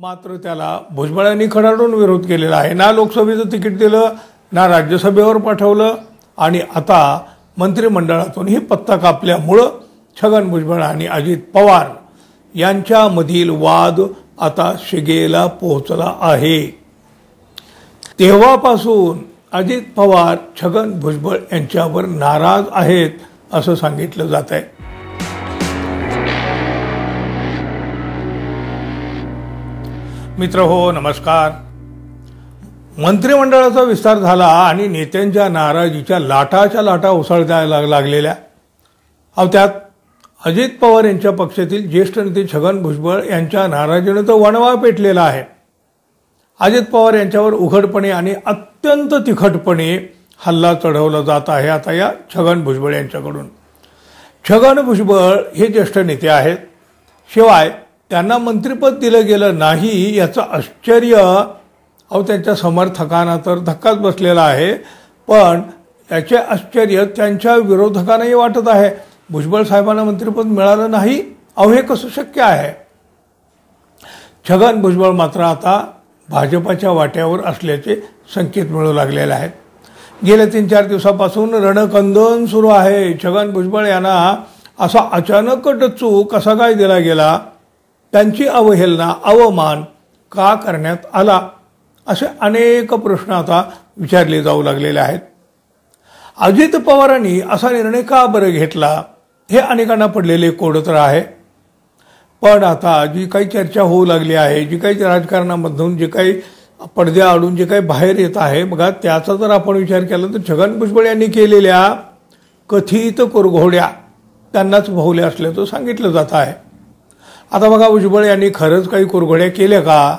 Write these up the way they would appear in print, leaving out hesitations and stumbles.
मात्र त्याला भुजबळांनी खडाडून विरोध केलेला आहे। ना लोकसभेचं तिकीट दिलं, ना राज्यसभेवर पाठवलं आणि आता मंत्रिमंडळातूनही पत्ता कापल्यामुळं छगन भुजबळ आणि अजित पवार यांच्यामधील वाद आता शिगेला पोहोचला आहे। तेव्हापासून अजित पवार छगन भुजबळ यांच्यावर नाराज आहेत असं सांगितलं जात आहे। मित्रहो, नमस्कार। मंत्रिमंडळाचा विस्तार झाला आणि नेत्यांच्या नाराजीच्या लाटा उसळायला लागलेल्या। त्यात अजित पवार यांच्या पक्षातील ज्येष्ठ नेते छगन भुजबळ यांच्या नाराजीने तर वणवा पेटलेला आहे। अजित पवार यांच्यावर उघडपणे आणि अत्यंत तिखटपणे हल्ला चढवला जात आहे आता या छगन भुजबळ यांच्याकडून। छगन भुजबळ हे ज्येष्ठ नेते आहेत, शिवाय त्यांना मंत्रिपद दिलं गेलं नाही याचं आश्चर्य त्यांच्या समर्थकांना तर धक्काच बसलेला आहे, पण याचे आश्चर्य त्यांच्या विरोधकांनाही वाटत आहे। भुजबळ साहेबांना मंत्रिपद मिळालं नाही, हे कसं शक्य आहे? छगन भुजबळ मात्र आता भाजपाच्या वाट्यावर असल्याचे संकेत मिळू लागलेले आहेत। गेल्या 3-4 दिवसापासून रणकंदन सुरू आहे। छगन भुजबळ यांना असा अचानक डच्चू कसा काय दिला गेला, त्यांची अवहेलना अवमान का करण्यात आला, असे अनेक प्रश्न आता विचारले जाऊ लागलेले आहेत। अजित पवारांनी असा निर्णय का बरं घेतला हे अनेकांना पडलेले कोडत्र आहे। पण आता जी काही चर्चा होऊ लागली आहे, जी काही राजकारणामधून जे काही पडद्याआडून जे काही बाहेर येत आहे बघा, त्याचा जर आपण विचार केला तर छगन भुजबळ यांनी केलेल्या कथित कुरघोड्या त्यांनाच भोवल्या असल्याचं सांगितलं जात आहे। आता बघा, भुजबळ यांनी खरंच काही कुरघोड्या केल्या का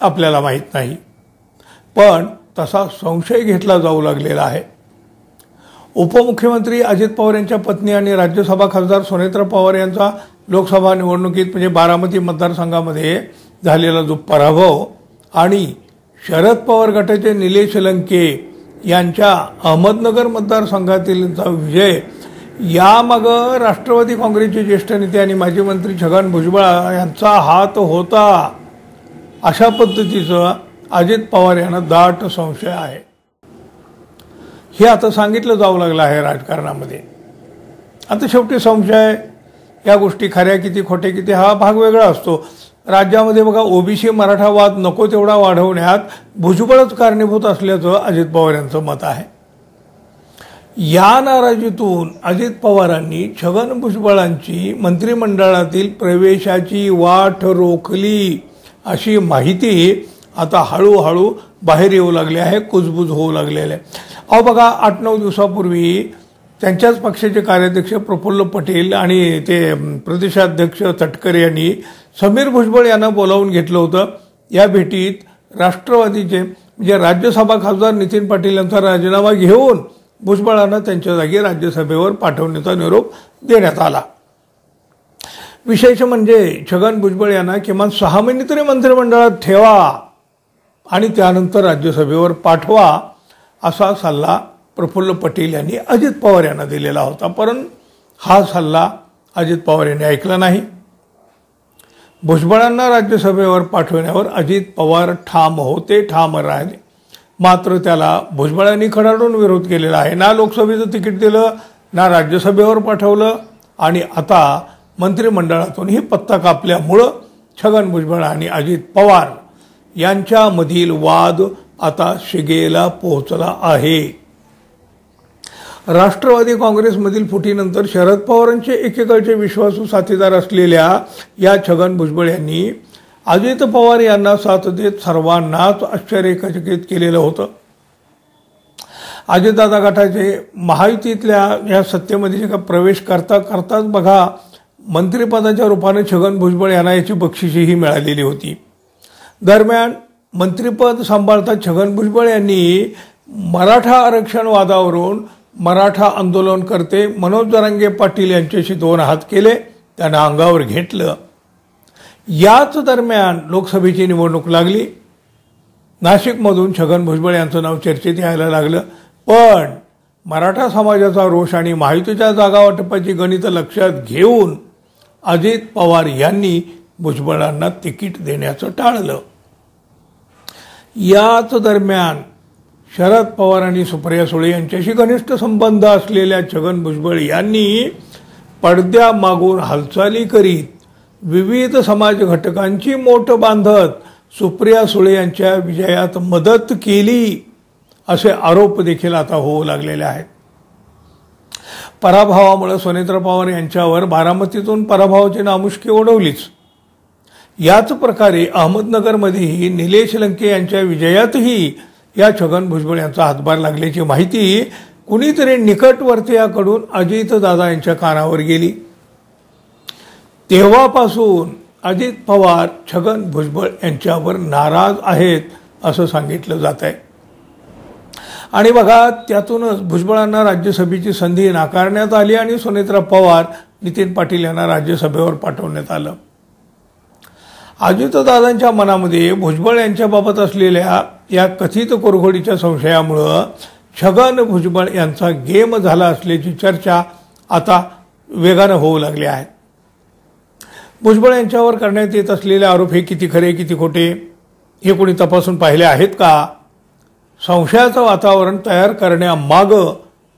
आपल्याला माहीत नाही, पण तसा संशय घेतला जाऊ लागलेला आहे। उपमुख्यमंत्री अजित पवार यांच्या पत्नी आणि राज्यसभा खासदार सुनेत्रा पवार यांचा लोकसभा निवडणुकीत म्हणजे बारामती मतदारसंघामध्ये झालेला जो पराभव आणि शरद पवार गटाचे निलेश लंके यांच्या अहमदनगर मतदारसंघातील विजय, यामागं राष्ट्रवादी काँग्रेसचे ज्येष्ठ नेते आणि माजी मंत्री छगन भुजबळ यांचा हात होता, अशा पद्धतीचं अजित पवार यांना दाट संशय आहे। हे आता सांगितलं जाऊ लागलं आहे राजकारणामध्ये। आता शेवटी संशय, या गोष्टी खऱ्या किती खोटे किती हा भाग वेगळा असतो। राज्यामध्ये बघा, ओबीसी मराठा वाद नको तेवढा वाढवण्यात भुजबळच कारणीभूत असल्याचं अजित पवार यांचं मत आहे। या नाराजीतून अजित पवारांनी छगन भुजबळांची मंत्रिमंडळातील प्रवेशाची वाट रोखली अशी माहिती आता हळूहळू बाहेर येऊ लागली आहे, कुजबूज होऊ लागलेले आहे। बघा, 8-9 दिवसापूर्वी त्यांच्याच पक्षाचे कार्याध्यक्ष प्रफुल्ल पटेल आणि ते प्रदेशाध्यक्ष तटकरे यांनी समीर भुजबळ यांना बोलावून घेतलं होतं। या भेटीत राष्ट्रवादीचे म्हणजे राज्यसभा खासदार नितीन पाटील यांचा राजीनामा घेऊन भुजबळांना त्यांच्या जागी राज्यसभेवर पाठवण्याचा निरोप देण्यात आला। विशेष म्हणजे छगन भुजबळ यांना किमान 6 महिने तरी मंत्रिमंडळात ठेवा आणि त्यानंतर राज्यसभेवर पाठवा असा सल्ला प्रफुल्ल पटेल यांनी अजित पवार यांना दिलेला होता, परंतु हा सल्ला अजित पवार यांनी ऐकला नाही। भुजबळांना राज्यसभेवर पाठवण्यावर अजित पवार ठाम होते, ठाम राहिले, मात्र त्याला भुजबळांनी खडाडून विरोध केलेला आहे। ना लोकसभेचं तिकीट दिलं, ना राज्यसभेवर पाठवलं आणि आता मंत्रिमंडळातूनही पत्ता कापल्यामुळं छगन भुजबळ आणि अजित पवार यांच्यामधील वाद आता शिगेला पोहोचला आहे। राष्ट्रवादी काँग्रेसमधील फुटीनंतर शरद पवारांचे एकेकाळचे विश्वासू साथीदार असलेल्या या छगन भुजबळ यांनी अजित पवार यांना साथ देत सर्वांनाच आश्चर्यचकित केलेलं होतं। अजितदादा गटाचे महायुतीतल्या या सत्तेमध्ये का प्रवेश करताच बघा, मंत्रिपदाच्या रूपाने छगन भुजबळ यांना याची बक्षिसेही मिळालेली होती। दरम्यान मंत्रिपद सांभाळता छगन भुजबळ यांनी मराठा आरक्षण वादावरून मराठा आंदोलनकर्ते मनोज जरांगे पाटील यांच्याशी 2 हात केले, त्यांना अंगावर घेतलं। याच दरम्यान लोकसभेची निवडणूक लागली। नाशिकमधून छगन भुजबळ यांचं नाव चर्चेत यायला लागलं, पण मराठा समाजाचा रोष आणि महायुतीच्या जागा वाटपाची गणितं लक्षात घेऊन अजित पवार यांनी भुजबळांना तिकीट देण्याचं टाळलं. याच दरम्यान शरद पवार आणि सुप्रिया सुळे यांच्याशी घनिष्ठ संबंध असलेल्या छगन भुजबळ यांनी पडद्यामागून हालचाली करीत विविध समाज घटकांची मोठ बांधत सुप्रिया सुळे यांच्या विजयात मदत केली असे आरोप देखील आता होऊ लागलेले आहेत. पराभवामुळे सुनेत्रा पवार यांच्यावर बारामतीतून पराभवाची नामुष्की ओढवलीच. याच प्रकारे अहमदनगरमध्येही निलेश लंके यांच्या विजयातही या छगन भुजबळ यांचा हातभार लागल्याची माहिती कुणीतरी निकटवर्तीयाकडून अजितदादा यांच्या कानावर गेली. तेव्हापासून अजित पवार छगन भुजबळ यांच्यावर नाराज आहेत असं सांगितलं जात आहे. आणि बघा, त्यातूनच भुजबळांना राज्यसभेची संधी नाकारण्यात आली आणि सुनेत्रा पवार, नितीन पाटील यांना राज्यसभेवर पाठवण्यात आलं. अजितदादांच्या मनामध्ये भुजबळ यांच्याबाबत असलेल्या या कथित कुरघोडीच्या संशयामुळं छगन भुजबळ यांचा गेम झाला असल्याची चर्चा आता वेगानं होऊ लागली आहे. भुजबळ यांच्यावर करण्यात येत असलेले आरोप हे किती खरे किती खोटे हे कोणी तपासून पाहिले आहेत का? संशयाचं वातावरण तयार करण्यामागं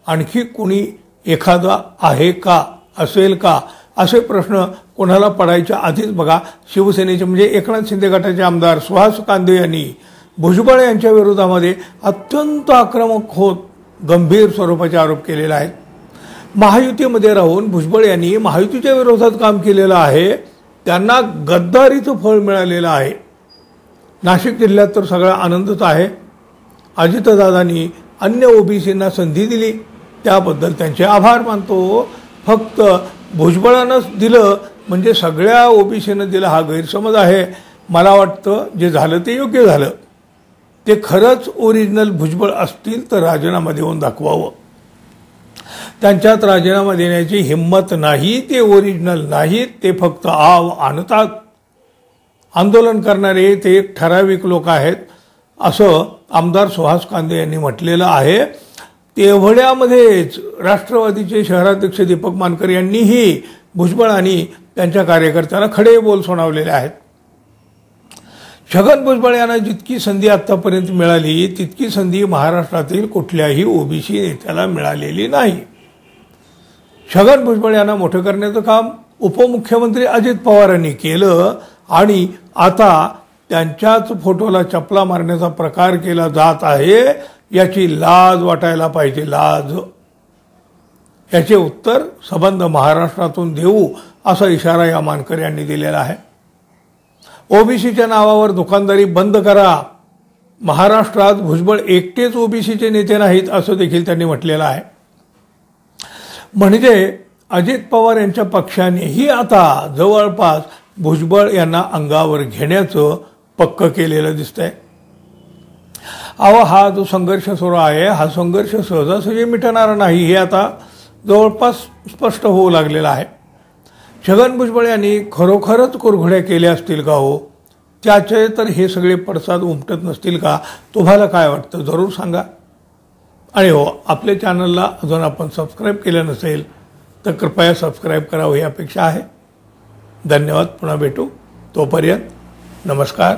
आणखी कुणी एखादा आहे का, असेल का, असे प्रश्न कोणाला पडायच्या आधीच बघा, शिवसेनेचे म्हणजे एकनाथ शिंदे गटाचे आमदार सुहास कांदे यांनी भुजबळ यांच्या विरोधामध्ये अत्यंत आक्रमक होत गंभीर स्वरूपाचे आरोप केलेले आहेत. महायुतीमध्ये राहून भुजबळ यांनी महायुतीच्या विरोधात काम केलेलं आहे, त्यांना गद्दारीचं फळ मिळालेलं आहे. नाशिक जिल्ह्यात तर सगळा आनंदच आहे. अजितदादांनी अन्य ओबीसींना संधी दिली, त्याबद्दल त्यांचे आभार मानतो. फक्त भुजबळांनाच दिलं म्हणजे सगळ्या ओबीसीनं दिलं हा गैरसमज आहे. मला वाटतं जे झालं ते योग्य झालं. ते खरंच ओरिजिनल भुजबळ असतील तर राजीनामा देऊन दाखवावं. त्यांच्यात राजीनामा देण्याची हिंमत नाही, ते ओरिजिनल नाहीत, ते फक्त आव आणतात. आंदोलन करणारे ते एक ठराविक लोक आहेत असं आमदार सुहास कांदे यांनी म्हटलेलं आहे. तेवढ्यामध्येच राष्ट्रवादीचे शहराध्यक्ष दीपक मानकर यांनीही भुजबळ आणि त्यांच्या कार्यकर्त्यांना खडे बोल सुनावलेले आहेत. छगन भुजबळ यांना जितकी संधी आतापर्यंत मिळाली तितकी संधी महाराष्ट्रातील कुठल्याही ओबीसी नेत्याला मिळालेली नाही. छगन भुजबळ यांना मोठं करण्याचं काम उपमुख्यमंत्री अजित पवार यांनी केलं आणि आता त्यांच्याच फोटोला चपला मारण्याचा प्रकार केला जात आहे. याची लाज वाटायला पाहिजे, लाज. याचे उत्तर संबंध महाराष्ट्रातून देऊ असा इशारा या मानकर यांनी दिलेला आहे. ओबीसीच्या नावावर दुकानदारी बंद करा. महाराष्ट्रात भुजबळ एकटेच ओबीसीचे नेते नाहीत असं देखील त्यांनी म्हटलेलं आहे. म्हणजे अजित पवार यांच्या पक्षानेही आता जवळपास भुजबळ यांना अंगावर घेण्याचं पक्क केलेलं दिसतंय. हा जो संघर्ष सुरू आहे हा संघर्ष सहजासहजी मिटणारा नाही हे आता जवळपास स्पष्ट होऊ लागलेलं आहे. छगन भुजबळ यांनी खरोखरच कुरघोड्या केल्या असतील का हो? त्याचे तर हे सगळे पडसाद उमटत नसतील का? तुम्हाला काय वाटतं जरूर सांगा. आणि हो, आपल्या चॅनलला अजून आपण सबस्क्राईब केलं नसेल तर कृपया सबस्क्राईब करावं ही अपेक्षा आहे. धन्यवाद. पुन्हा भेटू. तोपर्यंत नमस्कार.